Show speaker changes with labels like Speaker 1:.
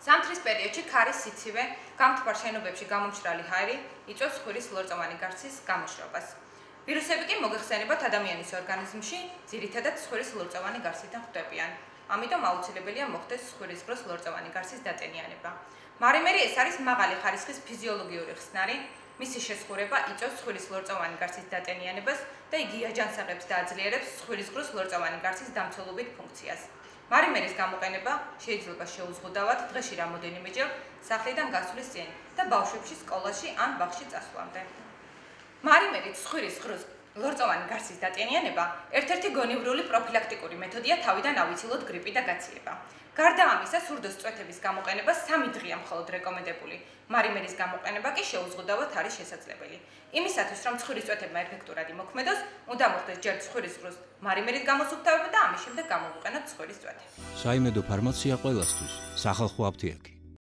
Speaker 1: ზამთრის პერიოდში ქარის სიცივე, გამთბარ შენობებში გამომშრალი ჰაერი იწვევს ცხვირის ლორწოვანი გარსის გამოშრობას. ვირუსები კი მოგეხსენებათ ადამიანის ორგანიზმში, ძირითადად ცხვირის ლორწოვანი გარსიდან ხვდებიან. ამიტომ აუცილებელია მოხდეს ცხვირის ღროს ლორწოვანი გარსის დატენიანება. მარიმერი ეს არის მაღალი ხარისხის ფიზიოლოგიური ხსნარი, მისი შესხურება იწვევს ცხვირის ლორწოვანი გარსის დატენიანებას და იგი აჯანსაღებს და აძლიერებს ცხვირის ღროს ლორწოვანი გარსის დამცველობით ფუნქციას. მარიმერის გამოყენება შეიძლება შეუზღუდავად დღეში რამოდენიმეჯერ სახლიდან გასვლის წინ და ბავშვებში სკოლაში ან ბაღში წასვლამდე. მარიმერით ცხვირის ღროს ლორწოვანი გარსის დატენიანება ერთ-ერთი გონივრული პროფილაქტიკური მეთოდია თავიდან ავიცილოთ გრიპი და გაციება. გარდა ამისა, სურდოს წვეთების გამოყენება 3 დღეა მხოლოდ რეკომენდებული. მარიმერის გამოყენება კი შეუზღუდავად არის შესაძლებელი. იმისათვის, რომ ცხვირის წვეთებმა ეფექტურად იმოქმედოს, უნდა მოხდეს ჯერ ცხვირის ღროს მარიმერით გამოსუფთავება და ამის შემდეგ გამოვიყენოთ ცხვირის წვეთები.
Speaker 2: საიმედო ფარმაცია ყველასთვის, სახალხო აფთიაქი.